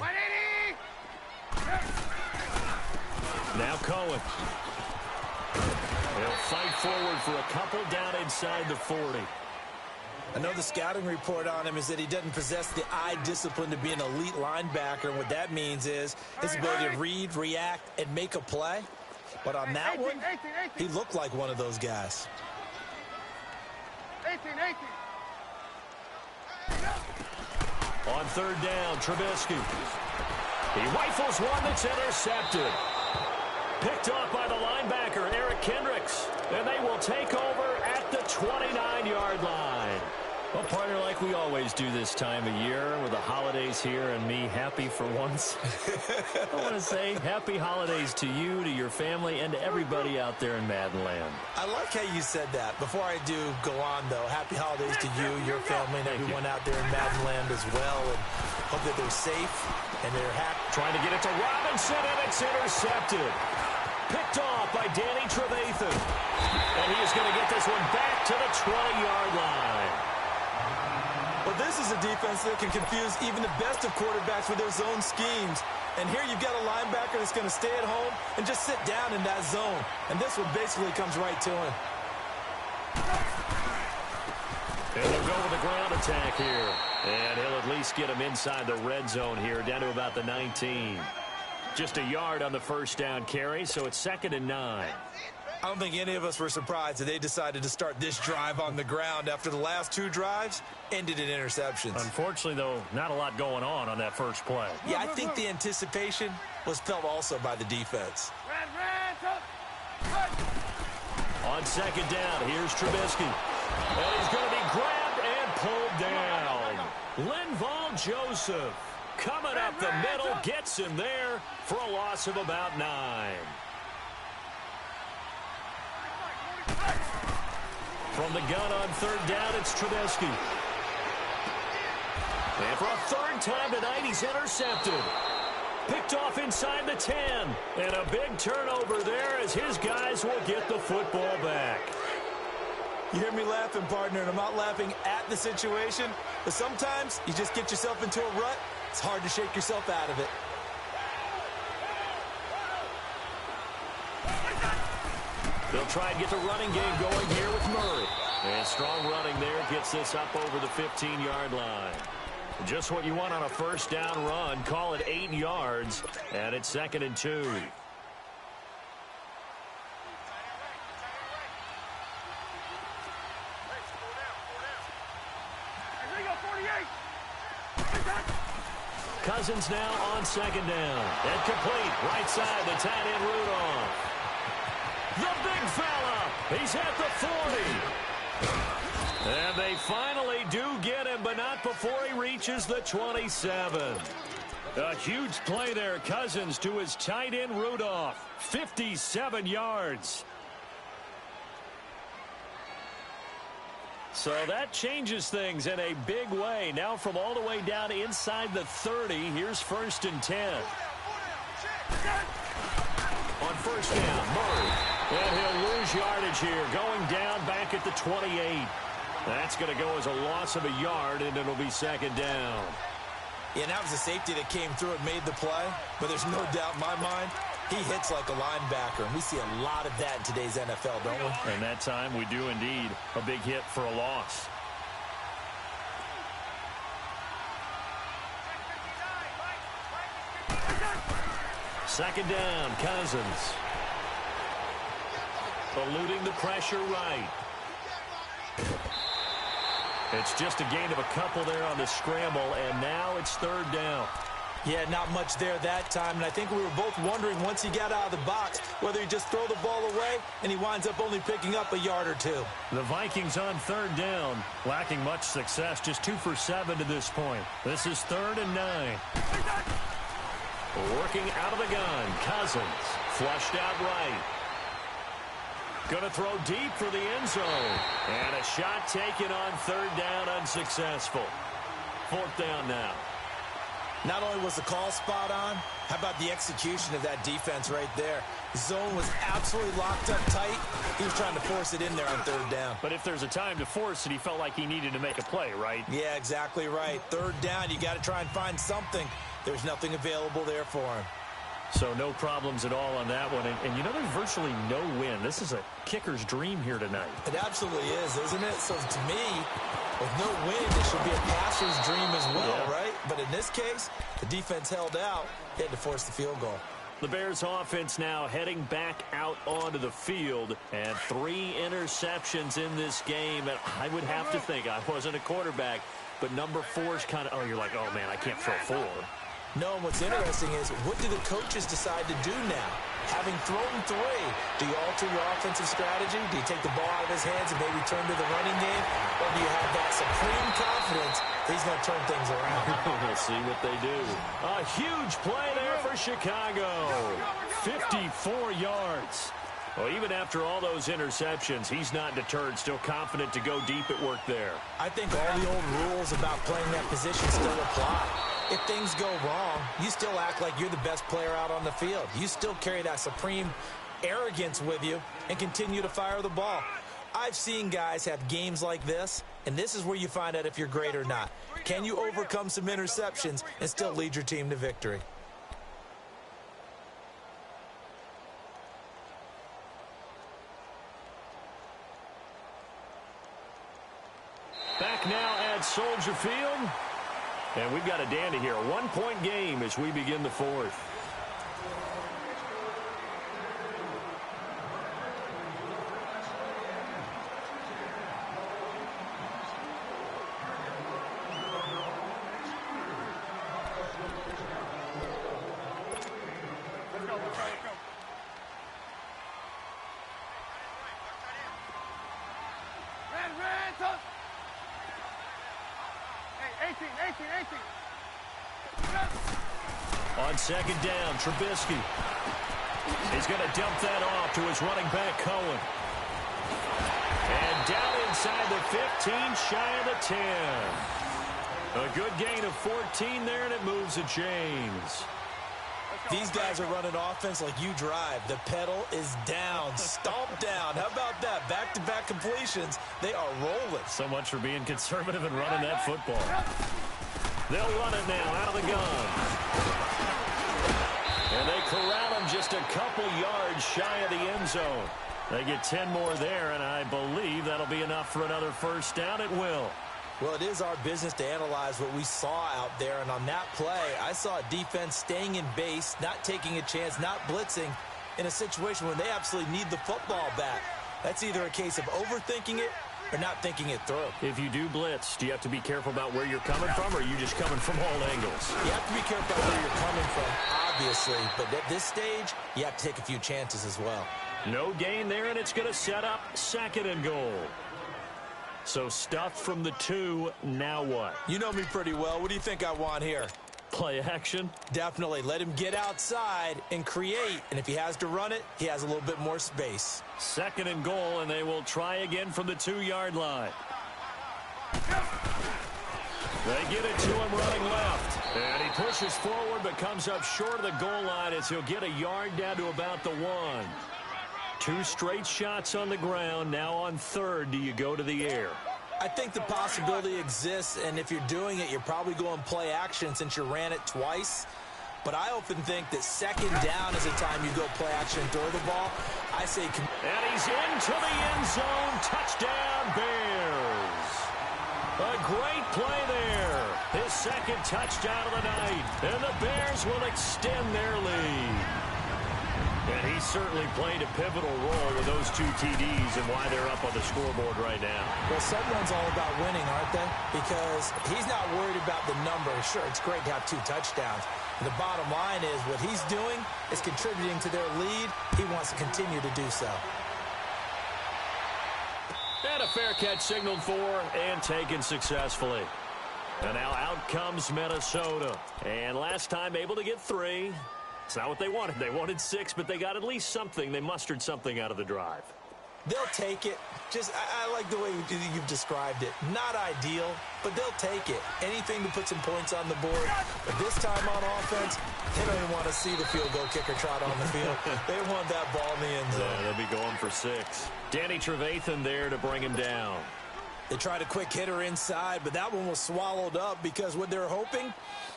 S1: Now Cohen. He'll fight forward for a couple down inside the 40.
S2: I know the scouting report on him is that he doesn't possess the eye discipline to be an elite linebacker, and what that means is his ability to read, react, and make a play. But on that one, he looked like one of those guys.
S3: 18.
S1: On 3rd down, Trubisky. He rifles one that's intercepted. Picked off by the linebacker, Eric Kendricks. And they will take over at the 29-yard line. Well, partner, like we always do this time of year with the holidays here and me happy for once. I want to say happy holidays to you, to your family, and to everybody out there in Maddenland.
S2: I like how you said that. Before I do go on, though, happy holidays to you, your family, and everyone out there in Maddenland as well. And hope that they're safe and they're happy.
S1: Trying to get it to Robinson, and it's intercepted. Picked off by Danny Trevathan. And he is going to get this one back to the 20-yard line.
S2: Well, this is a defense that can confuse even the best of quarterbacks with their zone schemes. And here you've got a linebacker that's going to stay at home and just sit down in that zone. And this one basically comes right to him.
S1: And they'll go with the ground attack here. And he'll at least get him inside the red zone here, down to about the 19. Just a yard on the 1st down carry, so it's 2nd and 9.
S2: I don't think any of us were surprised that they decided to start this drive on the ground after the last 2 drives ended in interceptions.
S1: Unfortunately, though, not a lot going on that first play.
S2: Yeah, I think the anticipation was felt also by the defense.
S1: On 2nd down, here's Trubisky. And he's going to be grabbed and pulled down. Linval Joseph coming up the middle, gets him there for a loss of about 9. From the gun on 3rd down, it's Trubisky. And for a 3rd time tonight, he's intercepted. Picked off inside the 10. And a big turnover there as his guys will get the football back.
S2: You hear me laughing, partner, and I'm not laughing at the situation, but sometimes you just get yourself into a rut. It's hard to shake yourself out of it.
S1: They'll try and get the running game going here with Murray. And strong running there gets this up over the 15-yard line. Just what you want on a 1st down run. Call it 8 yards, and it's 2nd and 2. Cousins now on 2nd down. And complete. Right side, the tight end Rudolph. The big fella. He's at the 40. And they finally do get him, but not before he reaches the 27. A huge play there, Cousins to his tight end, Rudolph. 57 yards. So that changes things in a big way. Now from all the way down inside the 30, here's 1st and 10. On 1st down, Murray. And he'll lose yardage here, going down back at the 28. That's going to go as a loss of a yard, and it'll be 2nd down.
S2: Yeah, and that was a safety that came through and made the play. But there's no doubt in my mind, he hits like a linebacker. And we see a lot of that in today's NFL, don't we?
S1: And that time we do indeed. A big hit for a loss. Second down, Cousins. Eluding the pressure right. It's just a gain of a couple there on the scramble, and now it's 3rd down.
S2: Yeah, not much there that time, and I think we were both wondering once he got out of the box whether he'd just throw the ball away, and he winds up only picking up a yard or two.
S1: The Vikings on 3rd down, lacking much success, just 2 for 7 to this point. This is 3rd and 9. Working out of the gun, Cousins, flushed out right. Going to throw deep for the end zone. And a shot taken on 3rd down, unsuccessful. 4th down now.
S2: Not only was the call spot on, how about the execution of that defense right there? The zone was absolutely locked up tight. He was trying to force it in there on 3rd down.
S1: But if there's a time to force it, he felt like he needed to make a play, right?
S2: Yeah, exactly right. 3rd down, you got to try and find something. There's nothing available there for him.
S1: So no problems at all on that one. And you know, there's virtually no win. This is a kicker's dream here tonight.
S2: It absolutely is, isn't it? So to me, with no win, it should be a passer's dream as well, right? But in this case, the defense held out. They had to force the field goal.
S1: The Bears offense now heading back out onto the field. And 3 interceptions in this game. And I would have to think, I wasn't a quarterback, but number 4 is kind of, oh, you're like, oh, man, I can't throw 4.
S2: No, and what's interesting is, what do the coaches decide to do now? Having thrown 3, do you alter your offensive strategy? Do you take the ball out of his hands and maybe turn to the running game? Or do you have that supreme confidence that he's going to turn things around?
S1: We'll see what they do. A huge play there for Chicago. 54 yards. Well, even after all those interceptions, he's not deterred, still confident to go deep at work there.
S2: I think all the old rules about playing that position still apply. If things go wrong, you still act like you're the best player out on the field. You still carry that supreme arrogance with you and continue to fire the ball. I've seen guys have games like this, and this is where you find out if you're great or not. Can you overcome some interceptions and still lead your team to victory?
S1: Back now at Soldier Field. And we've got a dandy here. A 1-point game as we begin the 4th.
S3: Let's go. Red, touch. Hey, 18.
S1: On 2nd down, Trubisky. He's going to dump that off to his running back, Cohen. And down inside the 15, shy of the 10. A good gain of 14 there, and it moves the chains.
S2: These guys are running offense like you drive. The pedal is down, stomp down. How about that? Back-to-back completions. They are rolling.
S1: So much for being conservative and running that football. They'll run it now out of the gun. And they corral him just a couple yards shy of the end zone. They get 10 more there, and I believe that'll be enough for another 1st down. It will.
S2: Well, it is our business to analyze what we saw out there, and on that play, I saw a defense staying in base, not taking a chance, not blitzing, in a situation when they absolutely need the football back. That's either a case of overthinking it or not thinking it through.
S1: If you do blitz, do you have to be careful about where you're coming from, or are you just coming from all angles?
S2: You have to be careful about where you're coming from, obviously, but at this stage, you have to take a few chances as well.
S1: No gain there, and it's going to set up 2nd and goal. So stuffed from the 2, now what?
S2: You know me pretty well. What do you think I want here?
S1: Play action?
S2: Definitely. Let him get outside and create. And if he has to run it, he has a little bit more space.
S1: 2nd and goal, and they will try again from the 2-yard line. They get it to him running left. And he pushes forward but comes up short of the goal line as he'll get a yard down to about the 1. 2 straight shots on the ground. Now on 3rd, do you go to the air?
S2: I think the possibility exists, and if you're doing it, you're probably going play action since you ran it twice. But I often think that 2nd down is the time you go play action and throw the ball. I say...
S1: And he's into the end zone. Touchdown, Bears. A great play there. His 2nd touchdown of the night. And the Bears will extend their lead. And he certainly played a pivotal role with those 2 TDs and why they're up on the scoreboard right now.
S2: Well, someone's all about winning, aren't they? Because he's not worried about the number. Sure, it's great to have 2 touchdowns. But the bottom line is what he's doing is contributing to their lead. He wants to continue to do so.
S1: And a fair catch signaled for and taken successfully. And now out comes Minnesota. And last time able to get 3. It's not what they wanted. They wanted 6, but they got at least something. They mustered something out of the drive.
S2: They'll take it. I like the way you've described it. Not ideal, but they'll take it. Anything to put some points on the board. But this time on offense, they don't even want to see the field goal kicker trot on the field. They want that ball in the end zone.
S1: Yeah, they'll be going for 6. Danny Trevathan there to bring him down.
S2: They tried a quick hitter inside, but that one was swallowed up because what they're hoping,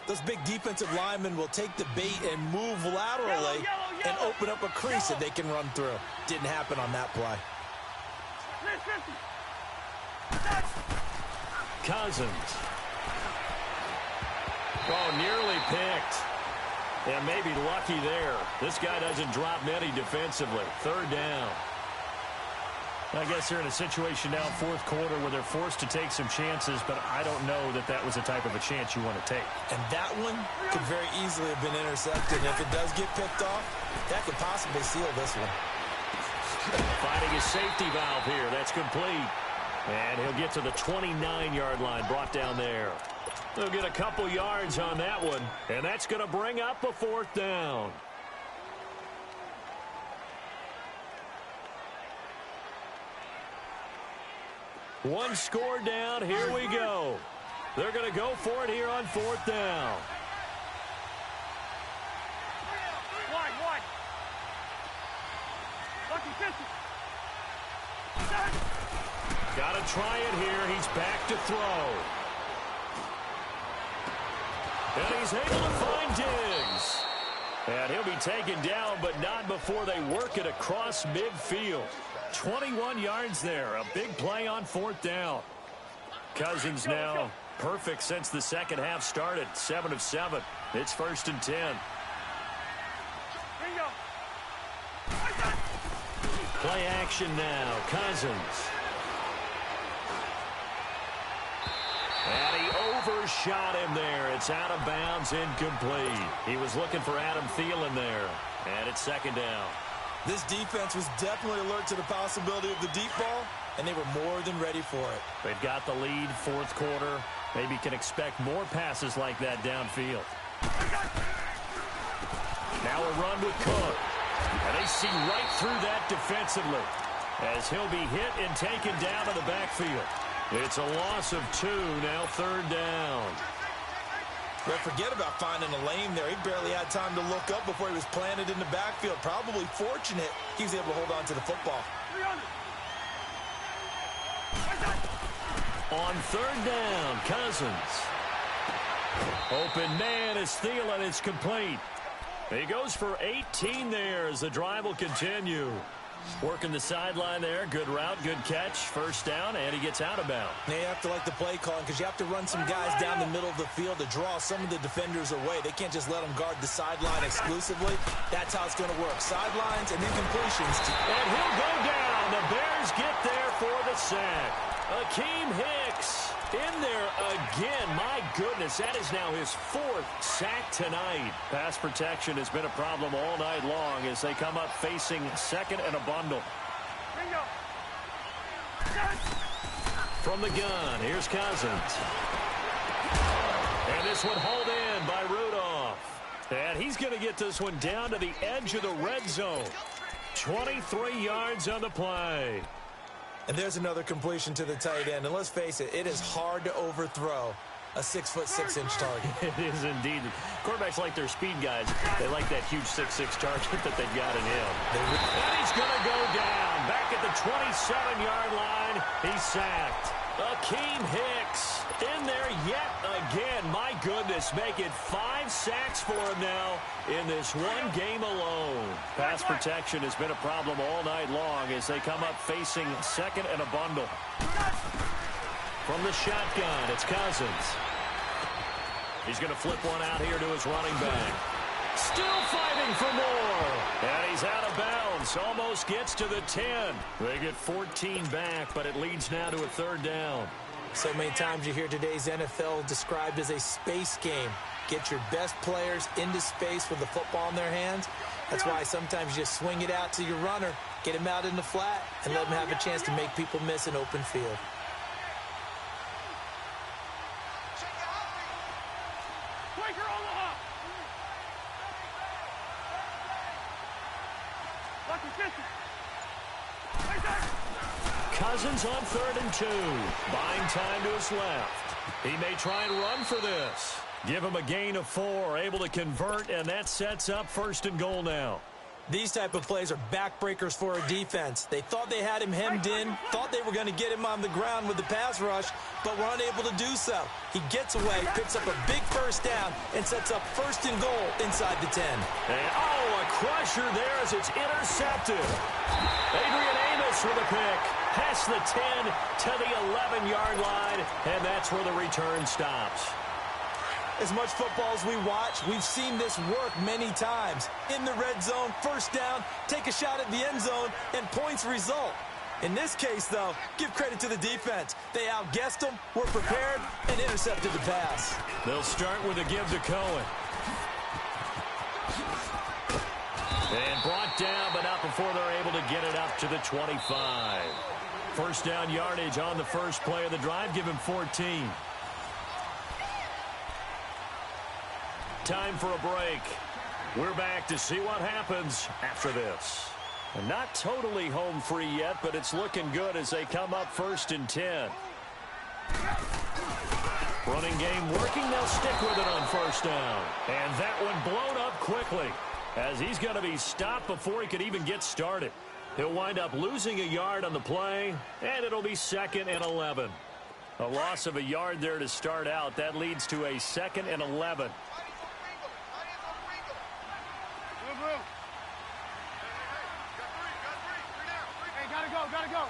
S2: those big defensive linemen will take the bait and move laterally and open up a crease that they can run through. Didn't happen on that play.
S1: Cousins. Oh, nearly picked. And maybe lucky there. This guy doesn't drop many defensively. 3rd down. I guess they're in a situation now, 4th quarter, where they're forced to take some chances, but I don't know that that was the type of a chance you want to take.
S2: And that one could very easily have been intercepted. And if it does get picked off, that could possibly seal this one.
S1: Finding his safety valve here. That's complete. And he'll get to the 29-yard line, brought down there. They'll get a couple yards on that one, and that's going to bring up a 4th down. One score down. Here we go. They're going to go for it here on 4th down.
S3: Wide. Lucky 50.
S1: Got to try it here. He's back to throw. And he's able to find Diggs. And he'll be taken down, but not before they work it across midfield. 21 yards there. A big play on 4th down. Cousins now perfect since the 2nd half started. 7 of 7. It's 1st and 10. Play action now. Cousins. And he overshot him there. It's out of bounds, incomplete. He was looking for Adam Thielen there. And it's 2nd down.
S2: This defense was definitely alert to the possibility of the deep ball, and they were more than ready for it.
S1: They've got the lead, 4th quarter. Maybe can expect more passes like that downfield. Now a run with Cook. And they see right through that defensively as he'll be hit and taken down to the backfield. It's a loss of 2, now 3rd down.
S2: But forget about finding a lane there. He barely had time to look up before he was planted in the backfield. Probably fortunate he was able to hold on to the football.
S1: On 3rd down, Cousins. Open man is Thielen. It's complete. He goes for 18 there as the drive will continue. Working the sideline there. Good route, good catch. 1st down, and he gets out of bounds.
S2: Now you have to like the play calling because you have to run some guys down the middle of the field to draw some of the defenders away. They can't just let them guard the sideline exclusively. That's how it's going to work. Sidelines and then completions.
S1: And he'll go down. The Bears get there for the sack. Akeem Hicks In there again. My goodness, that is now his 4th sack tonight. Pass protection has been a problem all night long as they come up facing second and a bundle.
S3: Bingo.
S1: From the gun, here's Cousins. And this one hauled in by Rudolph. And he's going to get this one down to the edge of the red zone. 23 yards on the play.
S2: And there's another completion to the tight end. And let's face it, it is hard to overthrow a 6'6" target.
S1: It is indeed. Quarterbacks like their speed guys. They like that huge 6'6" target that they've got in him. And he's going to go down. Back at the 27-yard line. He's sacked. Akeem Hicks in there yet again. My goodness, make it 5 sacks for him now in this one game alone. Pass protection has been a problem all night long as they come up facing second and a bundle. From the shotgun, it's Cousins. He's going to flip one out here to his running back. Still fighting for more. And he's out of bounds. Almost gets to the 10. They get 14 back, but it leads now to a 3rd down.
S2: So many times you hear today's NFL described as a space game. Get your best players into space with the football in their hands. That's why sometimes you just swing it out to your runner, get him out in the flat, and let him have a chance to make people miss an open field.
S1: Cousins on 3rd and 2. Buying time to his left. He may try and run for this. Give him a gain of 4. Able to convert, and that sets up 1st and goal now.
S2: These type of plays are backbreakers for a defense. They thought they had him hemmed in, thought they were going to get him on the ground with the pass rush, but were unable to do so. He gets away, picks up a big 1st down, and sets up 1st and goal inside the 10.
S1: And, a crusher there as it's intercepted. Adrian Amos with a pick. Past the 10 to the 11-yard line, and that's where the return stops.
S2: As much football as we watch, we've seen this work many times. In the red zone, 1st down, take a shot at the end zone, and points result. In this case, though, give credit to the defense. They outguessed them, were prepared, and intercepted the pass.
S1: They'll start with a give to Cohen. And brought down, but not before they're able to get it up to the 25. 1st down yardage on the first play of the drive. Give him 14. Time for a break. We're back to see what happens after this. And not totally home free yet, but it's looking good as they come up 1st and 10. Running game working. They'll stick with it on 1st down. And that one blown up quickly as he's going to be stopped before he could even get started. He'll wind up losing a yard on the play, and it'll be 2nd and 11. A loss of a yard there to start out. That leads to a 2nd and 11.
S3: Hey, gotta go.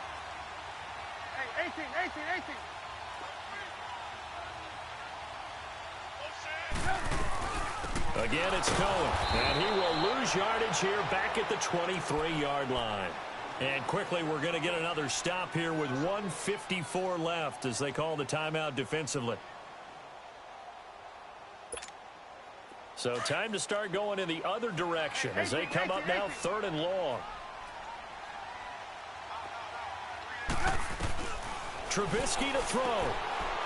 S3: Hey, 18.
S1: Again, it's Cohen, and he will lose yardage here back at the 23-yard line. And quickly, we're going to get another stop here with 1:54 left as they call the timeout defensively. So time to start going in the other direction as they come up now 3rd and long. Trubisky to throw.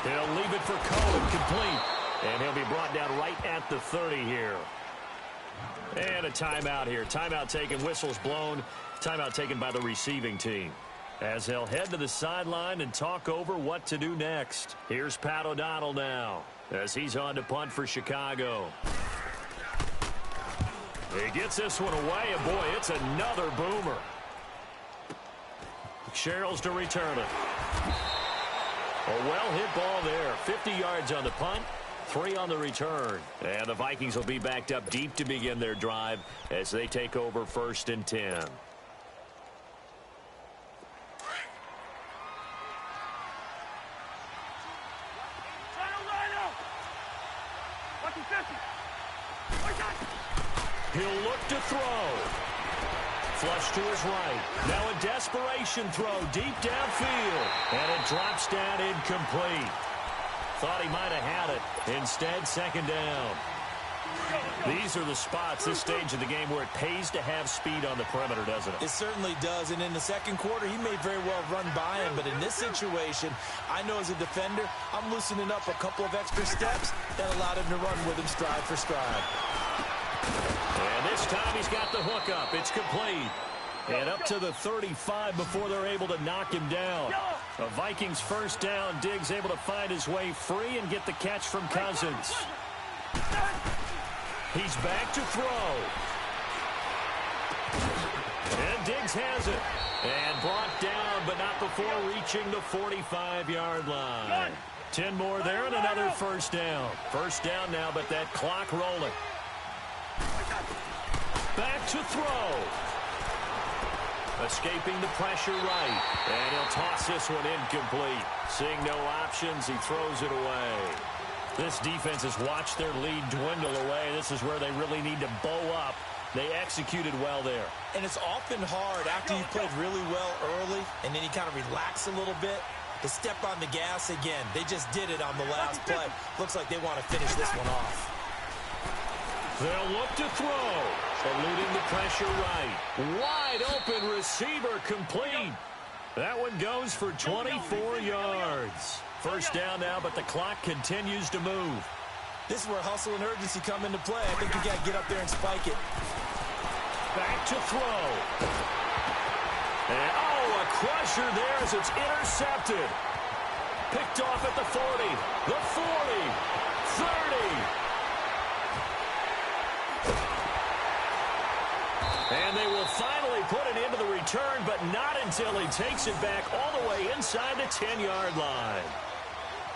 S1: He'll leave it for Cohen, complete. And he'll be brought down right at the 30 here. And a timeout here. Timeout taken, whistles blown. Timeout taken by the receiving team. As they'll head to the sideline and talk over what to do next. Here's Pat O'Donnell now as he's on to punt for Chicago. He gets this one away, and boy, it's another boomer. Sherrills to return it. A well-hit ball there. 50 yards on the punt. 3 on the return. And the Vikings will be backed up deep to begin their drive as they take over 1st and 10. He'll look to throw. Flush to his right. Now a desperation throw deep downfield. And it drops down incomplete. Thought he might have had it. Instead, second down. These are the spots, this stage of the game, where it pays to have speed on the perimeter, doesn't it?
S2: It certainly does, and in the second quarter, he may very well run by him, but in this situation, I know as a defender, I'm loosening up a couple of extra steps that allowed him to run with him stride for stride.
S1: And this time he's got the hook up. It's complete. And up to the 35 before they're able to knock him down. A Vikings first down. Diggs able to find his way free and get the catch from Cousins. He's back to throw. And Diggs has it. And brought down, but not before reaching the 45-yard line. 10 more there and another first down. First down now, but that clock rolling. Back to throw. Escaping the pressure right. And he'll toss this one incomplete. Seeing no options, he throws it away. This defense has watched their lead dwindle away. This is where they really need to bow up. They executed well there.
S2: And it's often hard after you played really well early and then you kind of relax a little bit to step on the gas again. They just did it on the last play. Looks like they want to finish this one off.
S1: They'll look to throw. Eluding the pressure right. Wide open receiver complete. That one goes for 24 yards. First down now, but the clock continues to move.
S2: This is where hustle and urgency come into play. I think you got to get up there and spike it.
S1: Back to throw. And, a crusher there as it's intercepted. Picked off at the 40, the 40, 30. And they will finally put it into the return, but not until he takes it back all the way inside the 10-yard line.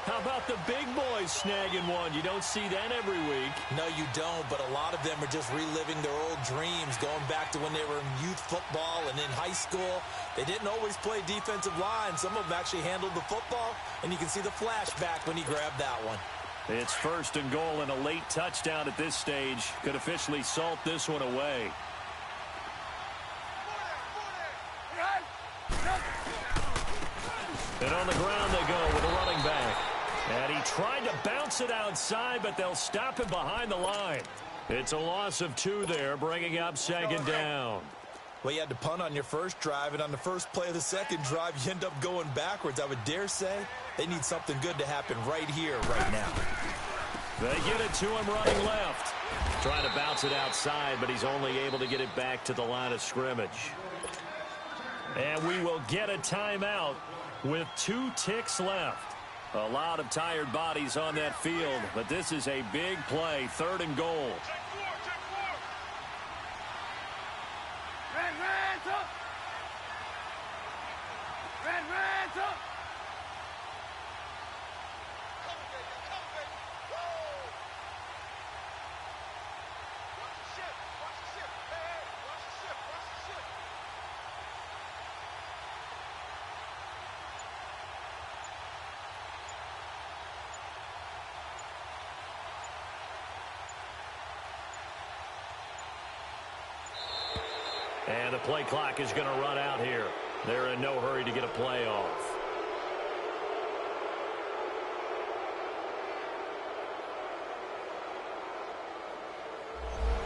S1: How about the big boys snagging one? You don't see that every week.
S2: No, you don't, but a lot of them are just reliving their old dreams, going back to when they were in youth football and in high school. They didn't always play defensive line. Some of them actually handled the football, and you can see the flashback when he grabbed that one.
S1: It's first and goal, and a late touchdown at this stage could officially salt this one away. And on the ground they go with a running back. And he tried to bounce it outside, but they'll stop him behind the line. It's a loss of 2 there, bringing up second down.
S2: Well, you had to punt on your first drive, and on the first play of the second drive, you end up going backwards. I would dare say they need something good to happen right here, right now.
S1: They get it to him running left. Trying to bounce it outside, but he's only able to get it back to the line of scrimmage. And we will get a timeout with 2 ticks left. A lot of tired bodies on that field, but this is a big play, 3rd and goal. And the play clock is going to run out here. They're in no hurry to get a play off.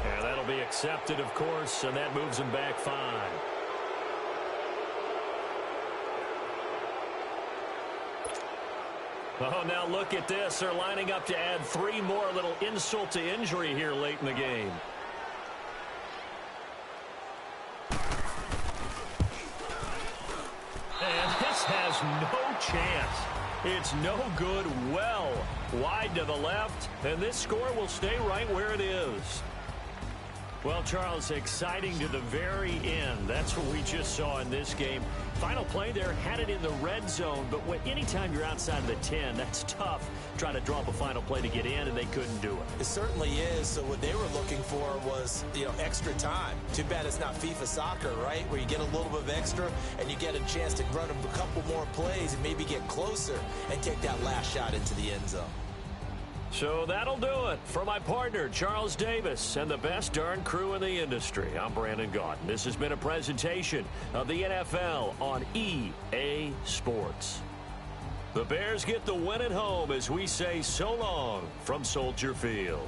S1: And that'll be accepted, of course, and that moves them back 5. Oh, now look at this. They're lining up to add 3 more, a little insult to injury here late in the game. Has no chance. It's no good. Well wide to the left, and this score will stay right where it is. Well, Charles, exciting to the very end. That's what we just saw in this game. Final play there, had it in the red zone, but anytime you're outside of the 10, that's tough. Trying to draw up a final play to get in, and they couldn't do it.
S2: It certainly is. So what they were looking for was, extra time. Too bad it's not FIFA soccer, right? Where you get a little bit of extra, and you get a chance to run a couple more plays and maybe get closer and take that last shot into the end zone.
S1: So that'll do it for my partner, Charles Davis, and the best darn crew in the industry. I'm Brandon Gaudin. This has been a presentation of the NFL on EA Sports. The Bears get the win at home as we say so long from Soldier Field.